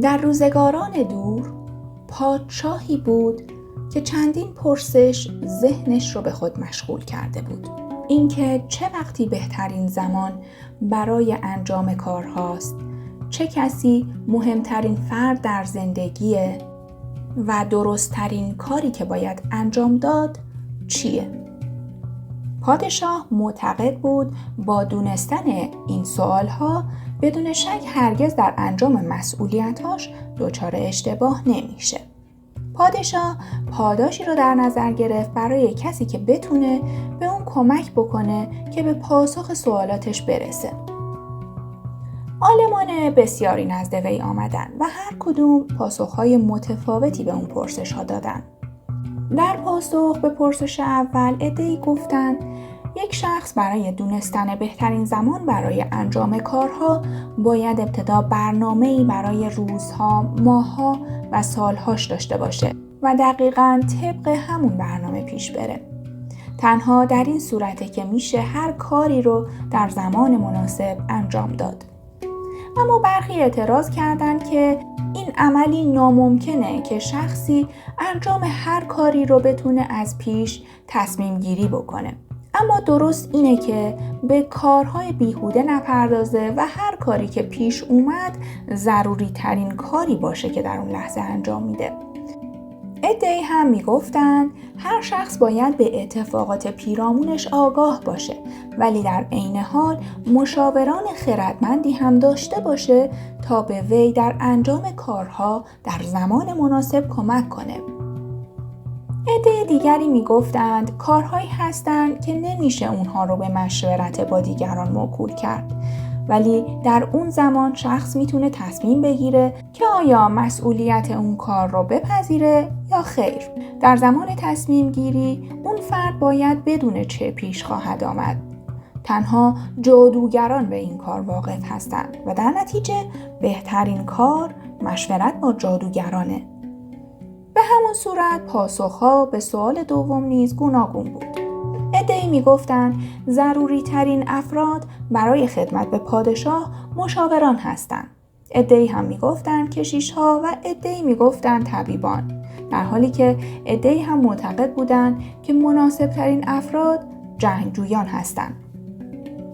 در روزگاران دور پادشاهی بود که چندین پرسش ذهنش رو به خود مشغول کرده بود. اینکه چه وقتی بهترین زمان برای انجام کارهاست، چه کسی مهمترین فرد در زندگیه و درستترین کاری که باید انجام داد چیه؟ پادشاه معتقد بود با دونستن این سوالها بدون شک هرگز در انجام مسئولیتاش دچار اشتباه نمیشه. پادشاه پاداشی رو در نظر گرفت برای کسی که بتونه به اون کمک بکنه که به پاسخ سوالاتش برسه. عالمان بسیاری نزد وی آمدن و هر کدوم پاسخهای متفاوتی به اون پرسش‌ها دادن. در پاسخ به پرسش اول عده‌ای گفتن یک شخص برای دونستن بهترین زمان برای انجام کارها باید ابتدا برنامه‌ای برای روزها، ماهها و سالهاش داشته باشه و دقیقاً طبق همون برنامه پیش بره. تنها در این صورته که میشه هر کاری رو در زمان مناسب انجام داد. اما برخی اعتراض کردند که این عملی ناممکنه که شخصی انجام هر کاری رو بتونه از پیش تصمیم گیری بکنه. اما درست اینه که به کارهای بیهوده نپردازه و هر کاری که پیش اومد ضروری ترین کاری باشه که در اون لحظه انجام میده. عده‌ای هم میگفتن هر شخص باید به اتفاقات پیرامونش آگاه باشه، ولی در عین حال مشاوران خردمندی هم داشته باشه تا به وی در انجام کارها در زمان مناسب کمک کنه. عده دیگری میگفتند کارهایی هستند که نمیشه اونها رو به مشورت با دیگران موکول کرد، ولی در اون زمان شخص میتونه تصمیم بگیره که آیا مسئولیت اون کار رو بپذیره یا خیر. در زمان تصمیم گیری اون فرد باید بدونه چه پیش خواهد آمد. تنها جادوگران به این کار واقف هستند و در نتیجه بهترین کار مشورت با جادوگرانه. به همون صورت پاسخها به سوال دوم نیز گوناگون بود. عده‌ای میگفتند ضروری ترین افراد برای خدمت به پادشاه مشاوران هستند. عده‌ای هم میگفتند کشیش‌ها و عده‌ای میگفتند طبیبان، در حالی که عده‌ای هم معتقد بودند که مناسب ترین افراد جنگجویان هستند.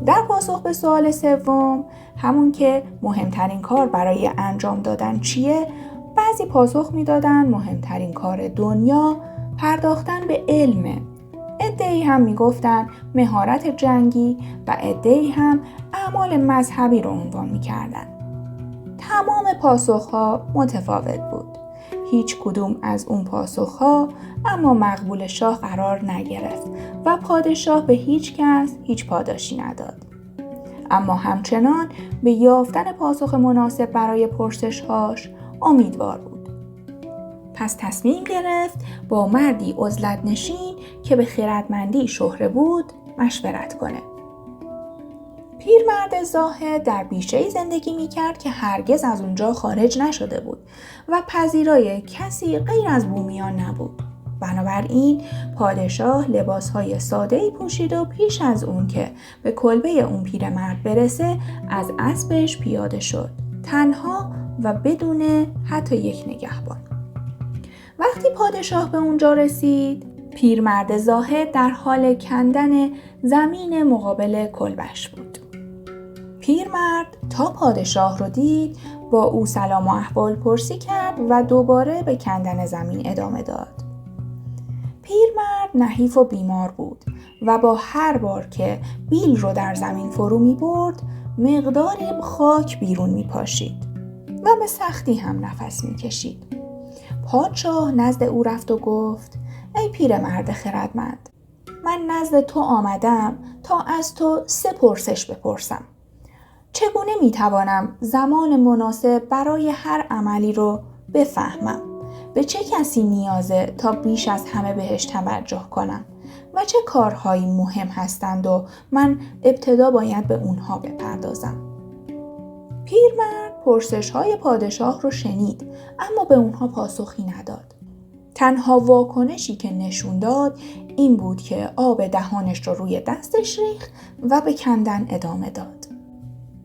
در پاسخ به سوال سوم، همون که مهمترین کار برای انجام دادن چیه، بعضی پاسخ میدادن مهمترین کار دنیا پرداختن به علمه. عده‌ای هم میگفتن مهارت جنگی و عده‌ای هم اعمال مذهبی رو عنوان میکردن. تمام پاسخها متفاوت بود. هیچ کدوم از اون پاسخها اما مقبول شاه قرار نگرفت و پادشاه به هیچ کس هیچ پاداشی نداد. اما همچنان به یافتن پاسخ مناسب برای پرسش‌هاش امیدوار بود. پس تصمیم گرفت با مردی عزلت نشین که به خردمندی شهره بود مشورت کنه. پیرمرد زاهد در بیشه‌ای زندگی می‌کرد که هرگز از اونجا خارج نشده بود و پذیرای کسی غیر از بومیان نبود. بنابراین پادشاه لباسهای ساده‌ای پوشید و پیش از اون که به کلبه اون پیرمرد برسه از اسبش پیاده شد، تنها و بدون حتی یک نگهبان. وقتی پادشاه به اونجا رسید، پیرمرد زاهد در حال کندن زمین مقابل کلبش بود. پیرمرد تا پادشاه رو دید با او سلام و احوال پرسی کرد و دوباره به کندن زمین ادامه داد. پیرمرد نحیف و بیمار بود و با هر بار که بیل رو در زمین فرو می برد مقداری خاک بیرون می پاشید و به سختی هم نفس می کشید. پادشاه نزد او رفت و گفت ای پیرمرد خردمند، من نزد تو آمدم تا از تو 3 پرسش بپرسم. چگونه می توانم زمان مناسب برای هر عملی رو بفهمم؟ به چه کسی نیازه تا بیش از همه بهش توجه کنم؟ و چه کارهایی مهم هستند و من ابتدا باید به اونها بپردازم؟ پیرمرد پرسش‌های پادشاه رو شنید اما به اونها پاسخی نداد. تنها واکنشی که نشون داد این بود که آب دهانش رو روی دستش ریخت و به کندن ادامه داد.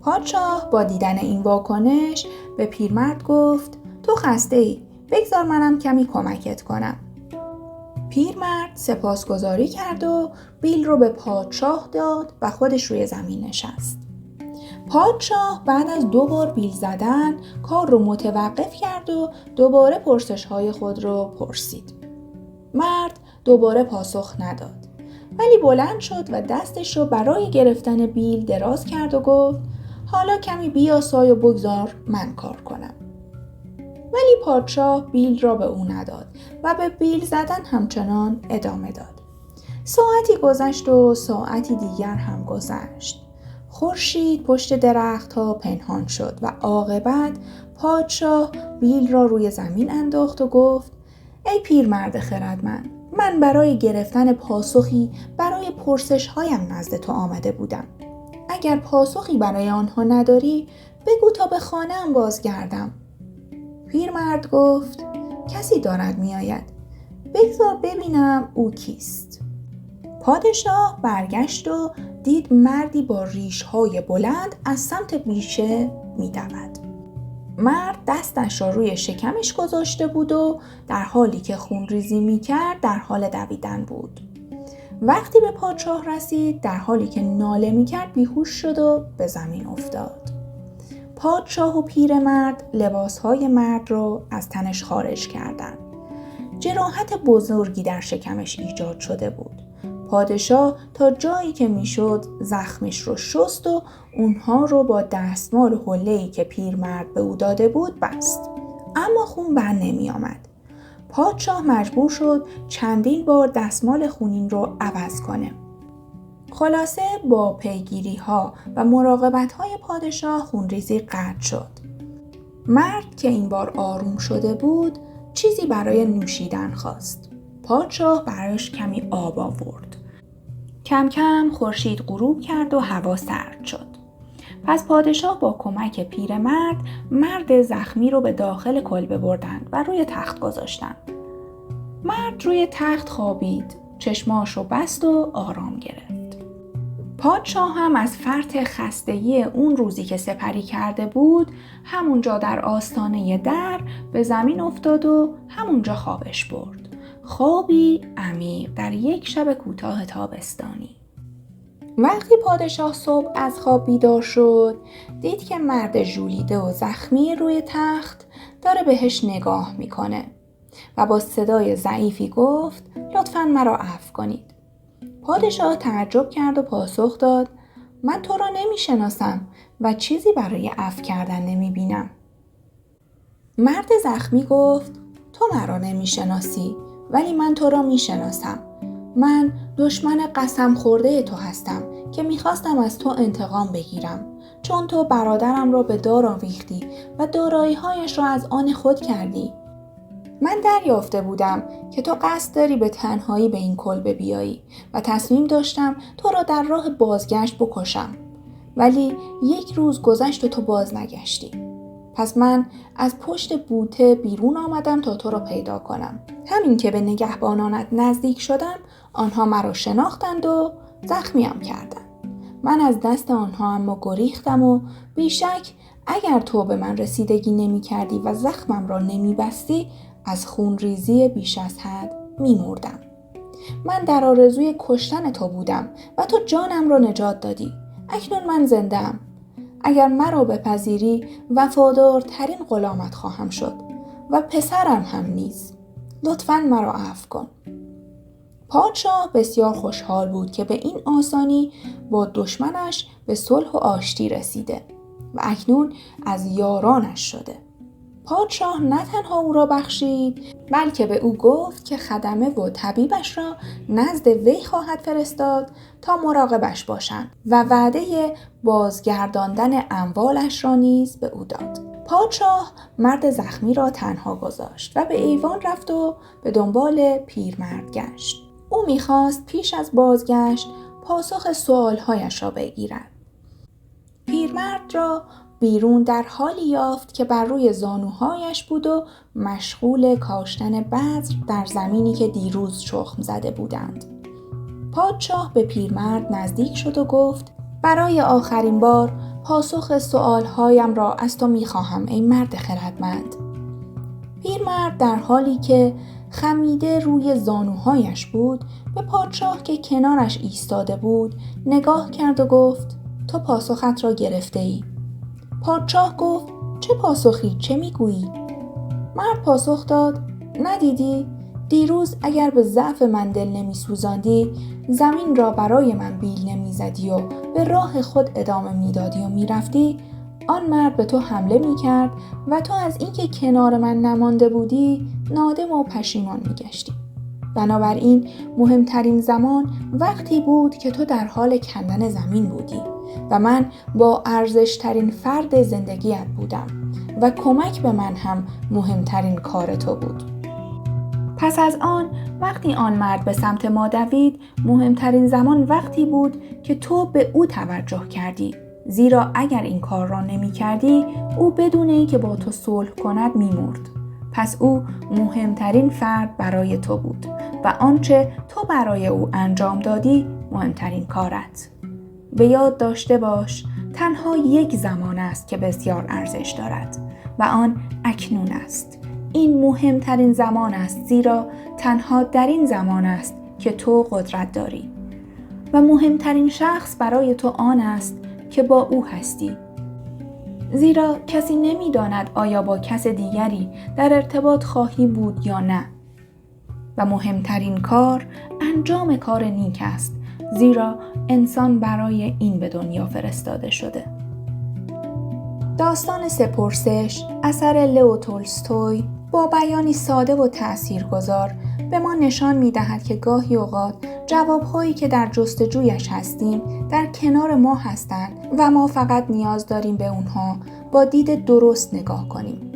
پادشاه با دیدن این واکنش به پیرمرد گفت تو خسته‌ای، بگذار منم کمی کمکت کنم. پیرمرد سپاسگزاری کرد و بیل رو به پادشاه داد و خودش روی زمین نشست. پادشاه بعد از 2 بار بیل زدن کار رو متوقف کرد و دوباره پرسش‌های خود رو پرسید. مرد دوباره پاسخ نداد، ولی بلند شد و دستش رو برای گرفتن بیل دراز کرد و گفت حالا کمی بیاسای و بگذار من کار کنم. ولی پادشاه بیل را به او نداد و به بیل زدن همچنان ادامه داد. ساعتی گذشت و ساعتی دیگر هم گذشت. خورشید پشت درخت‌ها پنهان شد و عاقبت پادشاه بیل را روی زمین انداخت و گفت ای پیرمرد خردمند، من برای گرفتن پاسخی برای پرسش‌هایم نزد تو آمده بودم. اگر پاسخی برای آنها نداری بگو تا به خانه‌ام بازگردم. پیرمرد گفت کسی دارد میآید، بگذار ببینم او کیست. پادشاه برگشت و دید مردی با ریش‌های بلند از سمت بیشه می‌دود. مرد دستش را روی شکمش گذاشته بود و در حالی که خون ریزی می‌کرد در حال دویدن بود. وقتی به پادشاه رسید در حالی که ناله می‌کرد بیهوش شد و به زمین افتاد. پادشاه و پیرمرد لباسهای مرد رو از تنش خارج کردند. جراحت بزرگی در شکمش ایجاد شده بود. پادشاه تا جایی که میشد زخمش رو شست و اونها رو با دستمال حله‌ای که پیرمرد به او داده بود بست. اما خون بر نمی آمد. پادشاه مجبور شد چندین بار دستمال خونین رو عوض کنه. خلاصه با پیگیری ها و مراقبت های پادشاه خونریزی قطع شد. مرد که این بار آروم شده بود چیزی برای نوشیدن خواست. پادشاه برایش کمی آب آورد. کم کم خورشید غروب کرد و هوا سرد شد. پس پادشاه با کمک پیرمرد مرد زخمی رو به داخل کلبه بردند و روی تخت گذاشتند. مرد روی تخت خوابید، چشماشو بست و آرام گرفت. پادشاه هم از فرط خستگی اون روزی که سپری کرده بود همونجا در آستانه در به زمین افتاد و همونجا خوابش برد. خوابی عمیق در یک شب کوتاه تابستانی. وقتی پادشاه صبح از خواب بیدار شد دید که مرد ژولیده و زخمی روی تخت داره بهش نگاه میکنه و با صدای ضعیفی گفت لطفاً مرا عفو کنید. پادشاه تعجب کرد و پاسخ داد من تو را نمیشناسم و چیزی برای عفو کردن نمیبینم. مرد زخمی گفت تو مرا نمیشناسی ولی من تو را میشناسم. من دشمن قسم خورده تو هستم که میخواستم از تو انتقام بگیرم چون تو برادرم را به دار آویختی و دارایی‌هایش را از آن خود کردی. من دریافته بودم که تو قصد داری به تنهایی به این کلبه بیایی و تصمیم داشتم تو را در راه بازگشت بکشم. ولی 1 روز گذشت و تو باز نگشتی. پس من از پشت بوته بیرون آمدم تا تو را پیدا کنم. همین که به نگهبانانت نزدیک شدم آنها مرا شناختند و زخمیم کردند. من از دست آنها اما گریختم و بیشک اگر تو به من رسیدگی نمی کردی و زخمم را نمی بستی از خونریزی بیش از حد می مردم. من در آرزوی کشتن تو بودم و تو جانم را نجات دادی. اکنون من زنده‌ام. اگر مرا بپذیری وفادارترین غلامت خواهم شد و پسرم هم نیز. لطفاً مرا عفو کن. پادشاه بسیار خوشحال بود که به این آسانی با دشمنش به صلح و آشتی رسیده و اکنون از یارانش شده. پادشاه نه تنها او را بخشید بلکه به او گفت که خدمه و طبیبش را نزد وی خواهد فرستاد تا مراقبش باشند و وعده بازگرداندن اموالش را نیز به او داد. پادشاه مرد زخمی را تنها گذاشت و به ایوان رفت و به دنبال پیرمرد گشت. او می‌خواست پیش از بازگشت پاسخ سؤال‌هایش را بگیرد. پیرمرد را بیرون در حالی یافت که بر روی زانوهایش بود و مشغول کاشتن بذر در زمینی که دیروز شخم زده بودند. پادشاه به پیرمرد نزدیک شد و گفت برای آخرین بار پاسخ سؤالهایم را از تو میخواهم ای مرد خردمند. پیرمرد در حالی که خمیده روی زانوهایش بود به پادشاه که کنارش ایستاده بود نگاه کرد و گفت تو پاسخت را گرفته ای. پادشاه گفت چه پاسخی؟ چه میگویی؟ مرد پاسخ داد ندیدی؟ دیروز اگر به ضعف من دل نمی سوزاندی زمین را برای من بیل نمی زدی و به راه خود ادامه می دادی و می رفتی، آن مرد به تو حمله می کرد و تو از اینکه کنار من نمانده بودی نادم و پشیمان می گشتی. بنابراین مهمترین زمان وقتی بود که تو در حال کندن زمین بودی و من با ارزشترین فرد زندگیت بودم و کمک به من هم مهمترین کار تو بود. پس از آن وقتی آن مرد به سمت ما دوید مهمترین زمان وقتی بود که تو به او توجه کردی، زیرا اگر این کار را نمی کردی او بدون اینکه با تو صلح کند می مرد. پس او مهمترین فرد برای تو بود و آنچه تو برای او انجام دادی مهمترین کارت. به یاد داشته باش تنها یک زمان است که بسیار ارزش دارد و آن اکنون است. این مهمترین زمان است زیرا تنها در این زمان است که تو قدرت داری و مهمترین شخص برای تو آن است که با او هستی، زیرا کسی نمی‌داند آیا با کس دیگری در ارتباط خواهی بود یا نه. و مهمترین کار انجام کار نیک است، زیرا انسان برای این به دنیا فرستاده شده. داستان سه پرسش اثر لئو تولستوی با بیانی ساده و تأثیرگذار به ما نشان می‌دهد که گاهی اوقات جواب‌هایی که در جستجویش هستیم در کنار ما هستند و ما فقط نیاز داریم به اونها با دید درست نگاه کنیم.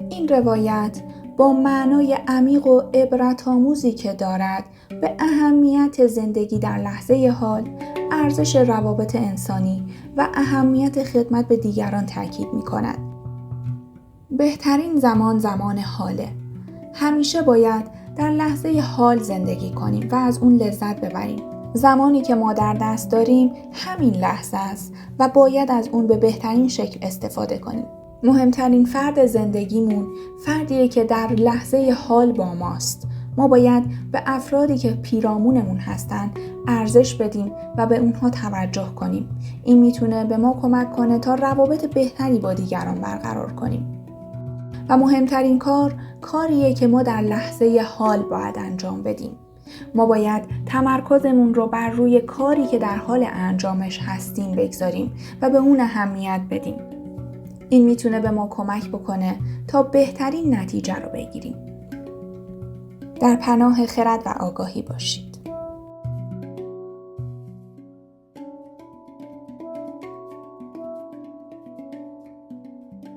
این روایت با معنای عمیق و عبرت‌آموزی که دارد به اهمیت زندگی در لحظه حال، ارزش روابط انسانی و اهمیت خدمت به دیگران تاکید می‌کند. بهترین زمان حاله. همیشه باید در لحظه حال زندگی کنیم و از اون لذت ببریم. زمانی که ما در دست داریم همین لحظه است و باید از اون به بهترین شکل استفاده کنیم. مهمترین فرد زندگیمون فردیه که در لحظه حال با ماست. ما باید به افرادی که پیرامونمون هستن ارزش بدیم و به اونها توجه کنیم. این میتونه به ما کمک کنه تا روابط بهتری با دیگران برقرار کنیم. و مهمترین کاریه که ما در لحظه حال باید انجام بدیم. ما باید تمرکزمون رو بر روی کاری که در حال انجامش هستیم بگذاریم و به اون اهمیت بدیم. این میتونه به ما کمک بکنه تا بهترین نتیجه رو بگیریم. در پناه خرد و آگاهی باشید.